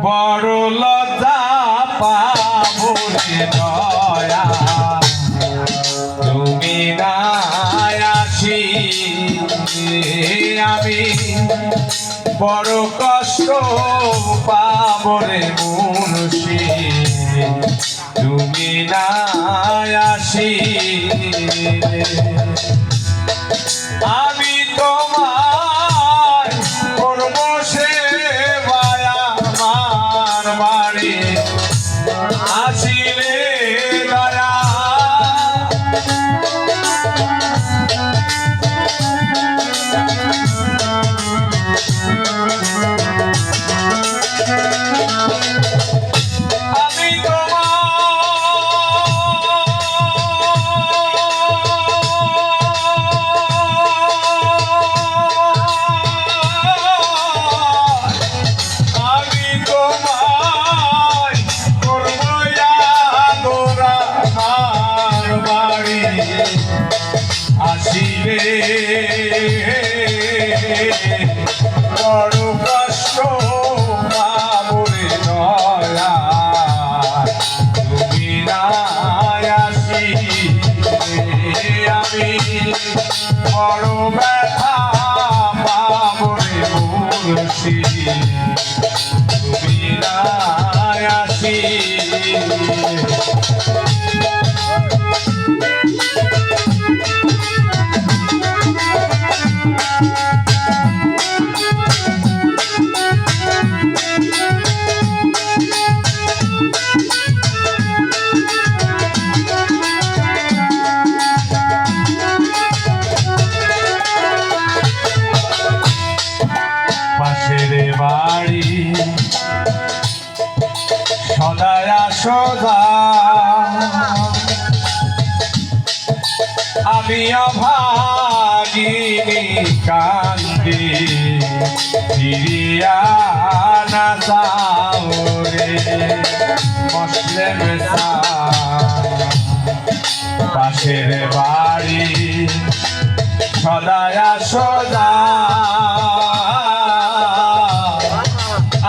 বড় লজ্জা পাবো রে দয়া তুমি নাই আসি আমি বড় কষ্ট পাবো রে মুনশি তুমি নাই আসি আমি তোমার করব সেবায় আমার বাড়ি আসিলে দয়া আমি আসিলে বড় কষ্ট পাবো রে দয়া তুমি নাই আসিলে আমি বড় ব্যথা পাবো রে মুনশি তুমি নাই আসিলে বাড়ি সদায়া সদা আমি অভাগিনী কান্দি ফিরিয়া না যাও রে মুসলিম পাশের বাড়ি সদায়া সদা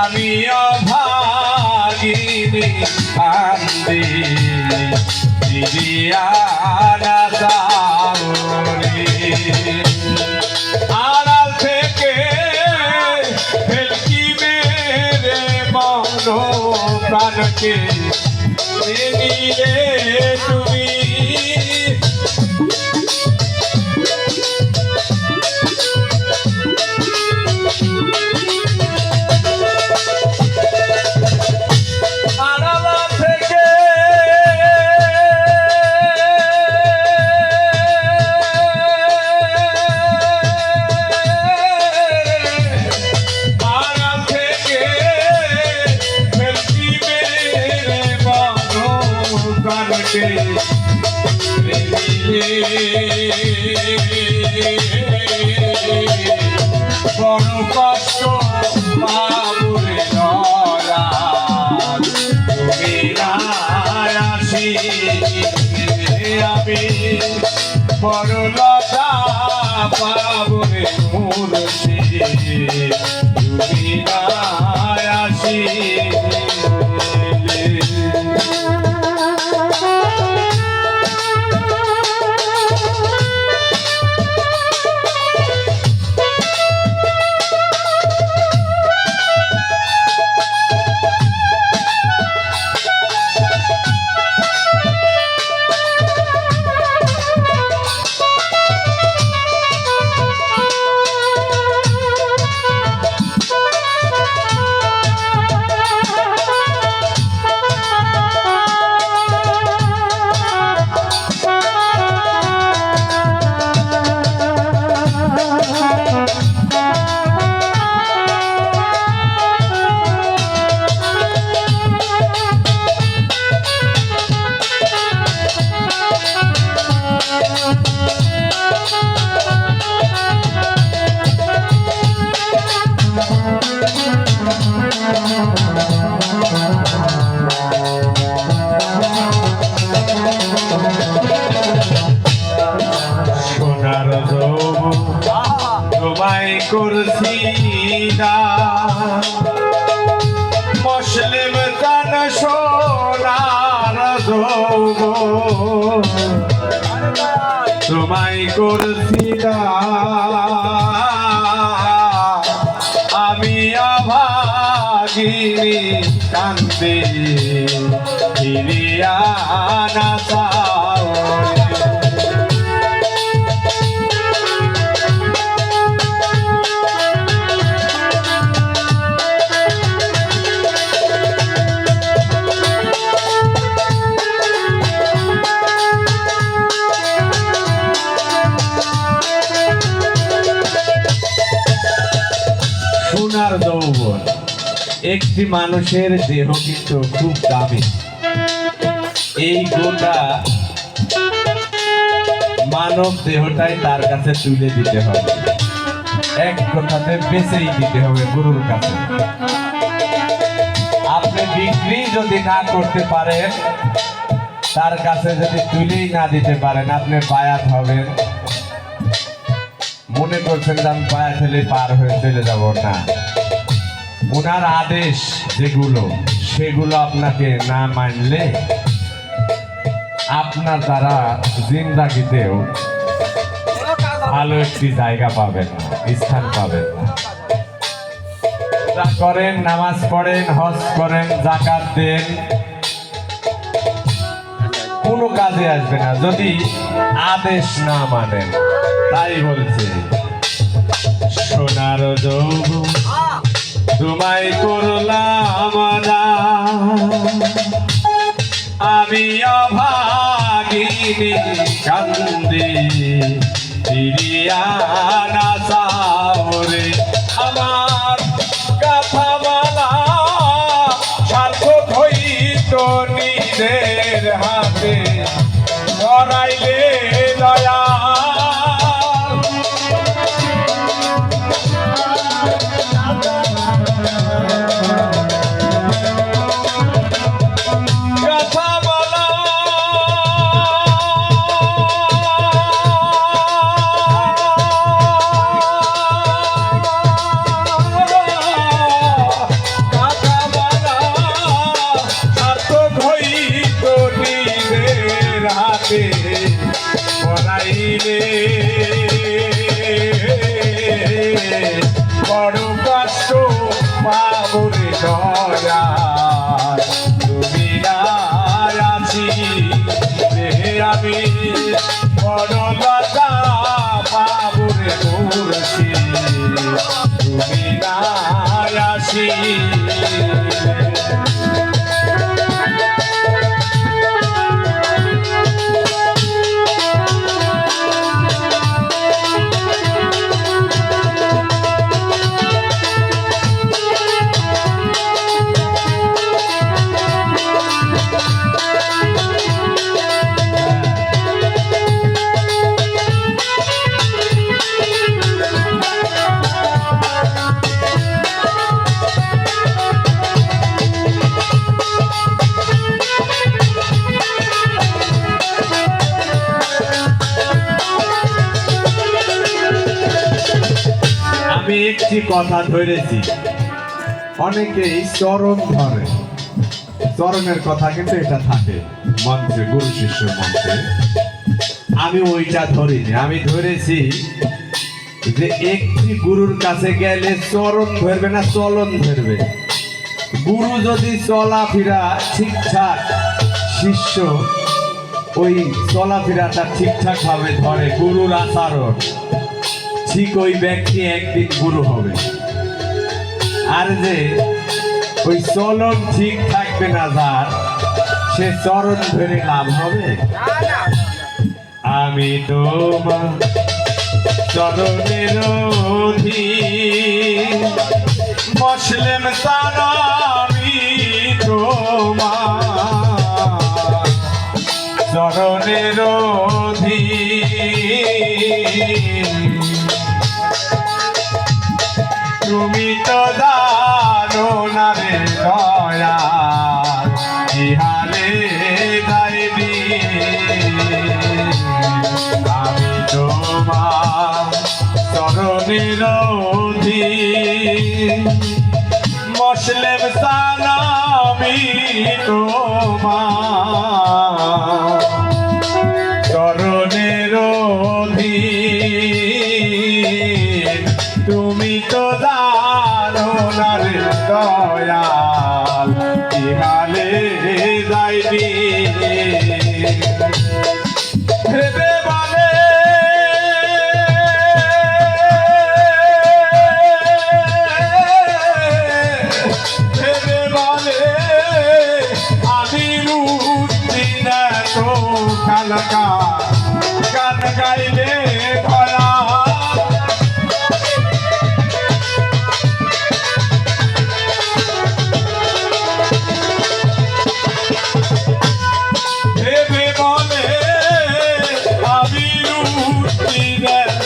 আমি অভাগিনী কান্দি ফিরিয়া না যাও রে আড়াল থেকে ফেলকি মেরে মন প্রাণকে নিয়ে তুমি বড় কষ্ট পাবো রে দয়া তুমি নাই আসিলে আমি বড় লজ্জা পাবো রে মুনশি তুমি নাই আসিলে করছি না করছি না আমি অভাগিনী কান্দে ফিরিয়া না চাও সোনার যৌবন একটি মানুষের দেহ কিন্তু খুব দামি এই গোটা মানব দেহটাই তার কাছে তুলে দিতে হবে এক কথাতে বেচেই দিতে হবে গুরুর কাছে আপনি বিক্রি যদি না করতে পারেন তার কাছে যদি তুলেই না দিতে পারেন আপনি বায়াত হবেন মনে করছেন যে আমি বায়াত হলে পার হয়ে চলে যাব না ওনার আদেশ যেগুলো সেগুলো আপনাকে না মানলে আপনার দ্বারা জিন্দাগিতেও ভালো একটি জায়গা পাবেন না স্থান পাবেন না করেন নামাজ পড়েন হজ করেন যাকাত দেন কোনো কাজে আসবে না যদি আদেশ না মানেন তাই বলছে সোনার যৌবন তোমায় করলাম আমি অভাগিনী কান্দে ফিরিয়া না চাও রে আমার কথা বলা সার্থক হইত নিজের হাতে ধরাইলে দয়া বড় কষ্ট পাবরে দয়া তুমি আছি আমি বড় লতা পাবরে করছি তুমি আছি আমি একটি কথা ধরেছি অনেকেই চরণ ধরে চরণের কথা কিন্তু এটা থাকে মন্ত্রে গুরু শিষ্য মন্ত্রে আমি ওইটা ধরিনি আমি ধরেছি যে একটি গুরুর কাছে গেলে চরণ ধরবে না চলন ধরবে গুরু যদি চলাফেরা ঠিকঠাক শিষ্য ওই চলাফেরাটা ঠিকঠাক ভাবে ধরে গুরুর আচরণ ঠিক ওই ব্যক্তি একদিন গুরু হবে আর যে ওই চলন ঠিক থাকবে না যার সে চরণ ধরে লাভ হবে আমি তোমার চরণের অধীন মুসলিম আমি তোমার চরণের অধীন তুমি তো জানো না রে দয়া ইহালে যাইবি আমি তোমার চরণের অধীন মুসলিম আমি তোমার চরণের অধীন তুমি তো জানো না রে দয়াল ইহালে যাইবি ভেবে বলে ভেবে বলে আমি রুদ্দিন তো খালকা গান গাইলে ভয়া ভেবে বলে আমি রুদ্দিন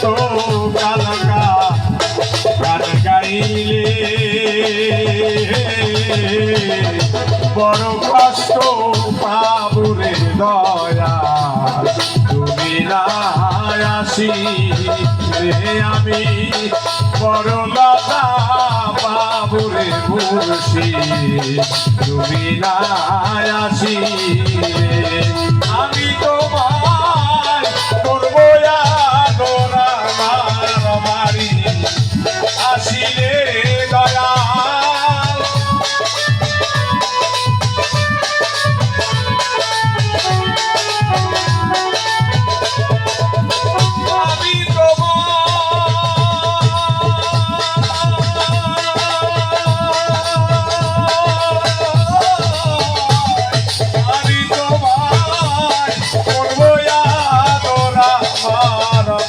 তো খালকা গান গাইলে বড় কষ্ট পাবুরে দয়া তুমি না আসি রে আমি বড় লতা পাবুরে মুর্শি তুমি না আসি আমি তোমার করবো আদরা মারি আসিলে দয়া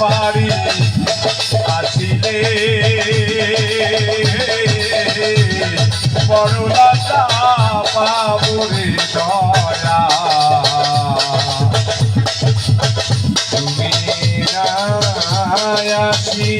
বাড়ি আসিলে বড়লতা পাবুরে দয়া তুমি না আসি